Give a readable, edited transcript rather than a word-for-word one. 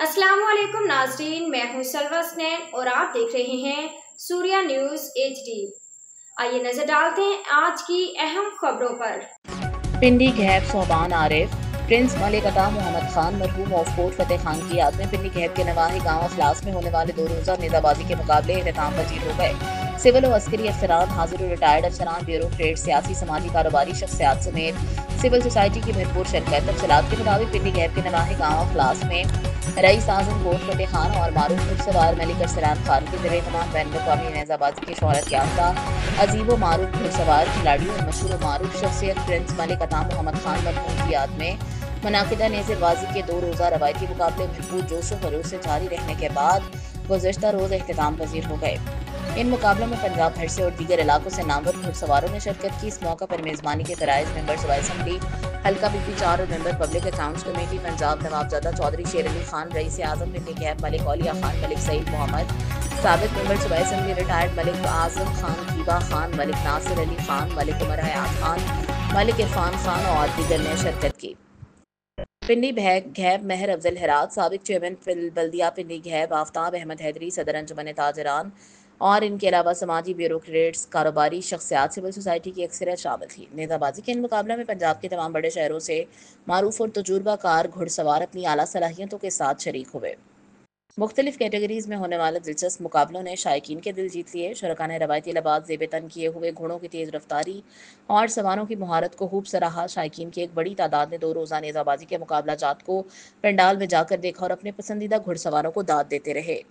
अस्सलाम वालेकुम नाज़रीन, मैं हूं सलवा स्नैन और आप देख रहे हैं सूर्या न्यूज़ HD। आइए नजर डालते हैं आज की अहम खबरों पर। पिंडी गैब सोबान आरिफ प्रिंस मलिक अता मोहम्मद खान मरहूम ऑफ कोर्ट फतेह खान की याद में पिंडी गैब के नवाही गांव अखलास में होने वाले 2 रोज़ा नेजाबाजी के मुकाबले एहतमाम पजीर हो गए। सिविल और अस्करी अफसरान, हाजिर और रिटायर्ड अफसरान, ब्यूरोक्रेट, सियासी समाजी कारोबारी शख्सियात समेत सिविल सोसाइटी की भरपूर शिरकत। तफसीलात के मुताबिक पिंडी गैब के नवाही गांव अखलास में रईस आजम कोर्ट फतेह खान और मारूफ घुड़सवार मलिक अरसलान खान के ज़रिए तमाम बैन अवी नेजाबाजी की शोहरत याफ्ता अजीब मारूफ घुड़सवार खिलाड़ी और मशहूर मारूफ शख्सियत प्रिंस मलिक अता मोहम्मद खान मरहूम की याद में मुनाकिदा नेज़रबाजी के 2 रोज़ा रवायती मुकाबले भरपूर जोश व खरोश से जारी रहने के बाद गुज़श्ता रोज़ एख्तिताम पजीर हो गए। इन मुकाबलों में पंजाब भर से और दीगर इलाकों से नामवर घुड़सवारों ने शिरकत की। इस मौका पर मेज़बानी के फ़राइज़ मेंबर सूबाई असम्बली हल्का BP4 और member public accounts committee Punjab Nawabzada Chaudhry Sher Ali Khan, रईस आज़म पिंडी गैब मलिक औलिया खान, मलिक सईद मोहम्मद, साबिक मेंबर सूबाई असम्बली रिटायर्ड मलिक आज़म खान, कीबा खान, मलिक नासिर अली खान, मलिक उमर हयात खान, मलिक इरफान खान और दीगर ने शिरकत की। पिंडी गैब महर अफजल हेरात, साबिक चेयरमैन बल्दिया पिंडी गैब आफ्ताब अहमद हैदरी, सदर अंजुमन ताजरान और इनके अलावा समाजी ब्यूरोक्रेट्स, कारोबारी शख्सियात, सिविल सोसाइटी की अक्सरियत शामिल थी। नेज़ाबाजी के इन मुकाबले में पंजाब के तमाम बड़े शहरों से मारूफ और तजुर्बाकार घुड़सवार अपनी आला सलाहियतों के साथ शरीक हुए। मुख्तलिफ कैटेगरीज में होने वाले दिलचस्प मुकाबलों ने शायकीन के दिल जीत लिए। शुरका ने रवायती लिबास ज़ेब तन किए हुए घोड़ों की तेज़ रफ्तारी और सवारों की महारत को खूब सराहा। शायकीन की एक बड़ी तादाद ने 2 रोज़ा नेज़ाबाजी के मुकाबला जात को पंडाल में जाकर देखा और अपने पसंदीदा घुड़सवारों को दाद देते रहे।